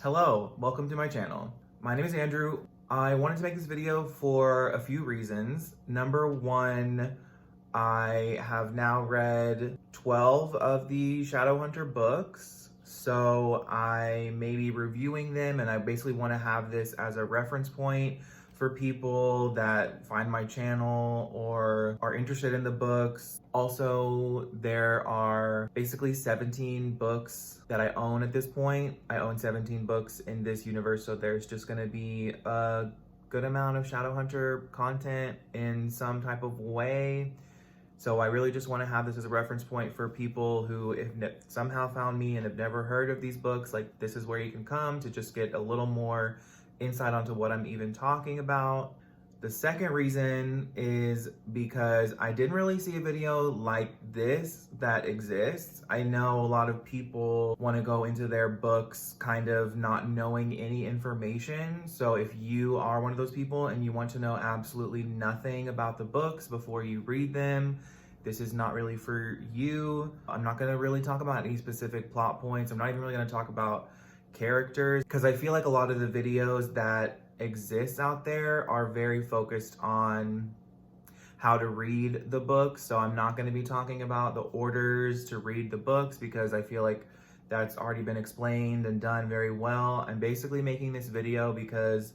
Hello, welcome to my channel. My name is Andrew. I wanted to make this video for a few reasons. Number one, I have now read 12 of the Shadowhunter books, so I may be reviewing them, and I basically want to have this as a reference point for people that find my channel or are interested in the books. Also, there are basically 17 books that I own at this point. I own 17 books in this universe, so there's just gonna be a good amount of Shadowhunter content in some type of way. So I really just want to have this as a reference point for people who if somehow found me and have never heard of these books. Like, this is where you can come to just get a little more insight onto what I'm even talking about. The second reason is because I didn't really see a video like this that exists. I know a lot of people want to go into their books kind of not knowing any information. So if you are one of those people and you want to know absolutely nothing about the books before you read them, this is not really for you. I'm not going to really talk about any specific plot points. I'm not even really going to talk about characters, because I feel like a lot of the videos that exist out there are very focused on how to read the books. So I'm not going to be talking about the orders to read the books because I feel like that's already been explained and done very well. I'm basically making this video because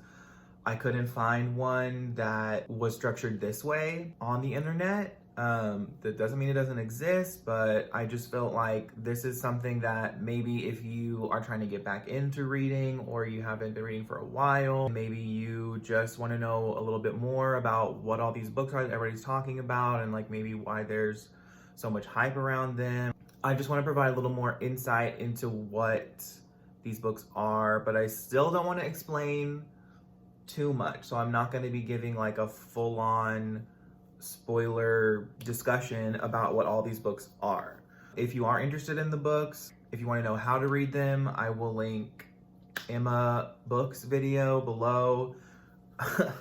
I couldn't find one that was structured this way on the internet. That doesn't mean it doesn't exist, but I just felt like this is something that maybe if you are trying to get back into reading or you haven't been reading for a while, maybe you just want to know a little bit more about what all these books are that everybody's talking about and like maybe why there's so much hype around them. I just want to provide a little more insight into what these books are, but I still don't want to explain too much. So I'm not going to be giving like a full-on spoiler discussion about what all these books are. If you are interested in the books, if you want to know how to read them, I will link Emma Book's video below.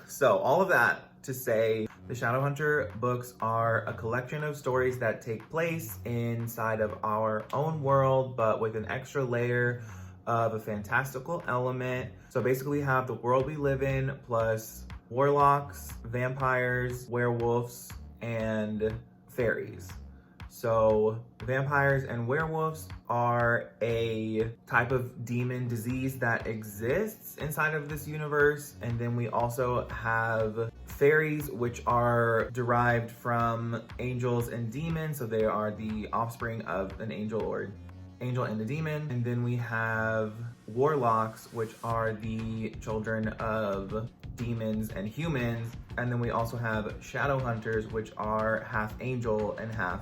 So all of that to say, the Shadowhunter books are a collection of stories that take place inside of our own world, but with an extra layer of a fantastical element. So basically we have the world we live in plus warlocks, vampires, werewolves, and fairies. So vampires and werewolves are a type of demon disease that exists inside of this universe. And then we also have fairies, which are derived from angels and demons. So they are the offspring of an angel and a demon. And then we have warlocks, which are the children of demons and humans. And then we also have shadow hunters, which are half angel and half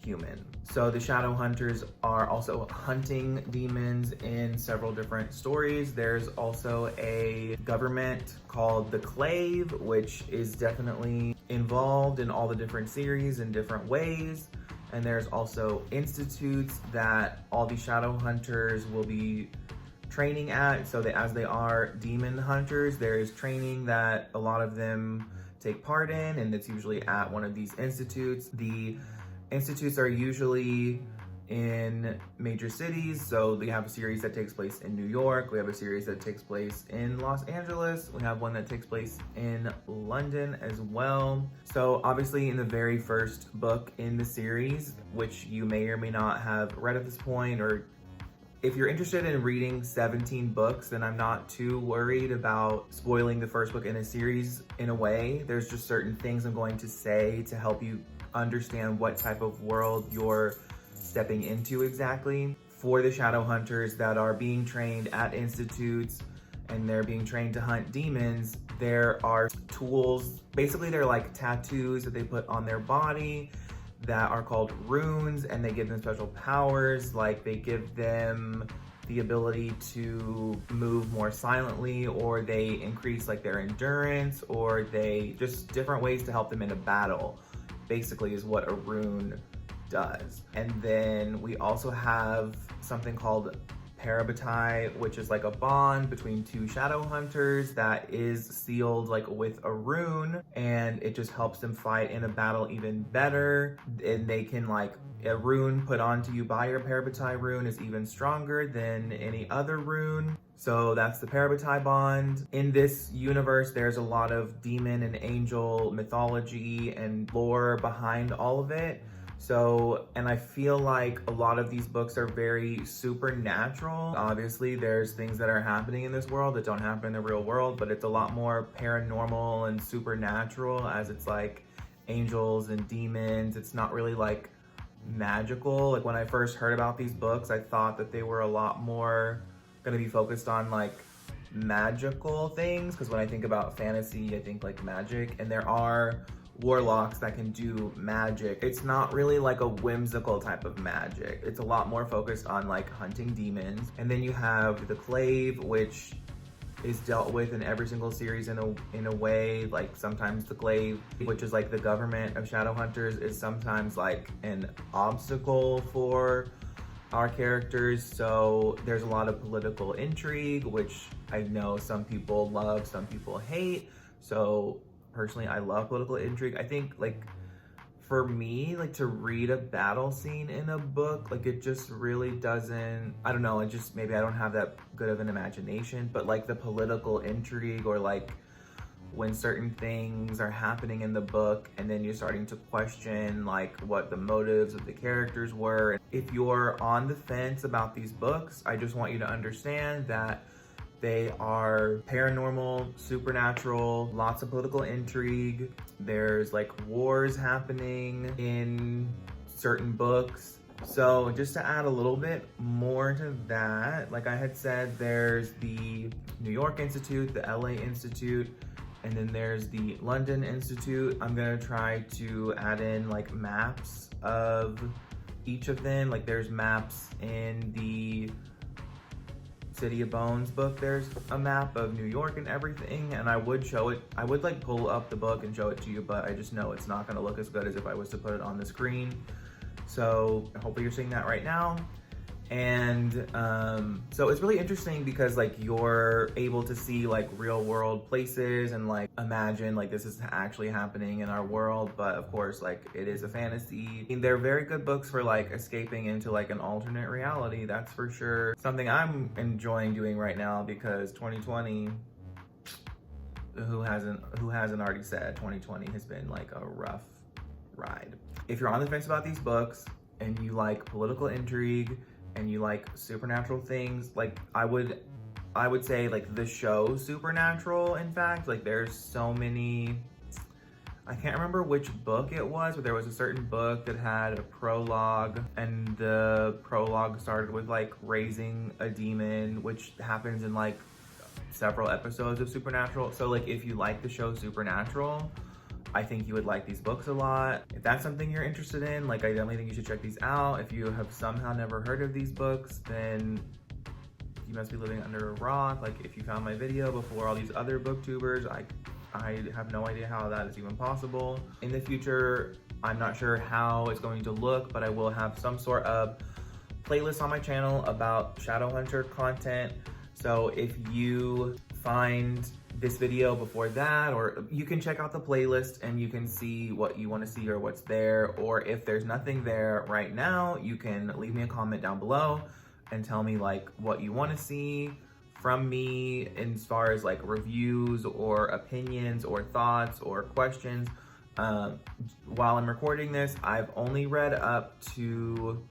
human. So the shadow hunters are also hunting demons in several different stories. There's also a government called the Clave, which is definitely involved in all the different series in different ways. And there's also institutes that all the shadow hunters will be training at. So that as they are demon hunters, there is training that a lot of them take part in, and it's usually at one of these institutes. The institutes are usually in major cities. So we have a series that takes place in New York. We have a series that takes place in Los Angeles. We have one that takes place in London as well. So obviously in the very first book in the series, which you may or may not have read at this point, or if you're interested in reading 17 books, then I'm not too worried about spoiling the first book in a series in a way. There's just certain things I'm going to say to help you understand what type of world you're stepping into exactly. For the shadow hunters that are being trained at institutes and they're being trained to hunt demons, there are tools, basically they're like tattoos that they put on their body that are called runes, and they give them special powers. Like they give them the ability to move more silently, or they increase like their endurance, or they just different ways to help them in a battle, basically is what a rune does. And then we also have something called parabatai, which is like a bond between two shadow hunters that is sealed like with a rune, and it just helps them fight in a battle even better. And they can like, a rune put onto you by your parabatai rune is even stronger than any other rune. So that's the parabatai bond. In this universe, there's a lot of demon and angel mythology and lore behind all of it. So, and I feel like a lot of these books are very supernatural. Obviously, there's things that are happening in this world that don't happen in the real world, but it's a lot more paranormal and supernatural, as it's like angels and demons. It's not really like magical. Like when I first heard about these books, I thought that they were a lot more gonna be focused on like magical things, because when I think about fantasy, I think like magic, and there are warlocks that can do magic. It's not really like a whimsical type of magic. It's a lot more focused on like hunting demons. And then you have the Clave, which is dealt with in every single series in a way. Like sometimes the Clave, which is like the government of Shadowhunters, is sometimes like an obstacle for our characters. So there's a lot of political intrigue, which I know some people love, some people hate. So personally, I love political intrigue. I think like for me, like to read a battle scene in a book, like it just really doesn't, I don't know, it just, maybe I don't have that good of an imagination, but like the political intrigue, or like when certain things are happening in the book and then you're starting to question like what the motives of the characters were. If you're on the fence about these books, I just want you to understand that they are paranormal, supernatural, lots of political intrigue. There's like wars happening in certain books. So just to add a little bit more to that, like I had said, there's the New York Institute, the LA Institute, and then there's the London Institute. I'm gonna try to add in like maps of each of them. Like there's maps in the City of Bones book, there's a map of New York and everything, and I would show it, I would like pull up the book and show it to you, but I just know it's not gonna look as good as if I was to put it on the screen. So hopefully you're seeing that right now. And so it's really interesting because like you're able to see like real world places and like imagine like this is actually happening in our world, but of course like it is a fantasy. I mean, they're very good books for like escaping into like an alternate reality, that's for sure. Something I'm enjoying doing right now, because 2020, who hasn't already said 2020 has been like a rough ride. If you're on the fence about these books and you like political intrigue and you like supernatural things, like I would say like the show Supernatural, in fact, like there's so many, I can't remember which book it was, but there was a certain book that had a prologue, and the prologue started with like raising a demon, which happens in like several episodes of Supernatural. So like if you like the show Supernatural, I think you would like these books a lot. If that's something you're interested in, like I definitely think you should check these out. If you have somehow never heard of these books, then you must be living under a rock. Like if you found my video before all these other booktubers, I have no idea how that is even possible. In the future, I'm not sure how it's going to look, but I will have some sort of playlist on my channel about Shadowhunter content. So if you find this video before that, or you can check out the playlist and you can see what you want to see or what's there. Or if there's nothing there right now, you can leave me a comment down below and tell me like what you want to see from me as far as like reviews or opinions or thoughts or questions. While I'm recording this, I've only read up to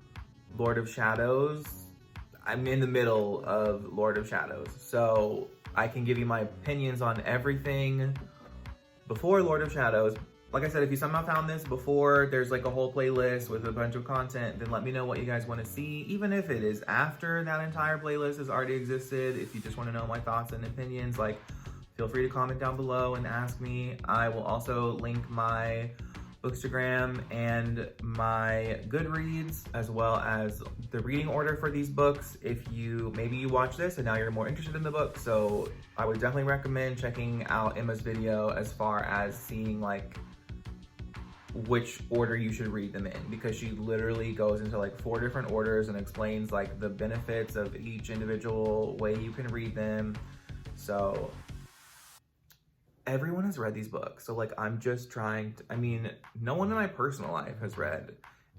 Lord of Shadows. I'm in the middle of Lord of Shadows, so I can give you my opinions on everything before Lord of Shadows. Like I said, if you somehow found this before there's like a whole playlist with a bunch of content, then let me know what you guys want to see. Even if it is after that entire playlist has already existed, if you just want to know my thoughts and opinions, like feel free to comment down below and ask me. I will also link my Bookstagram and my Goodreads, as well as the reading order for these books. If maybe you watch this and now you're more interested in the book, so I would definitely recommend checking out Emma's video as far as seeing like which order you should read them in, because she literally goes into like 4 different orders and explains like the benefits of each individual way you can read them. So everyone has read these books. So like, I'm just trying to, I mean, no one in my personal life has read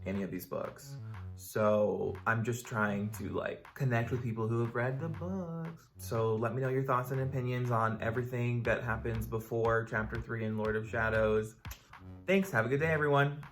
any of these books. So I'm just trying to like connect with people who have read the books. So let me know your thoughts and opinions on everything that happens before chapter 3 in Lord of Shadows. Thanks, have a good day, everyone.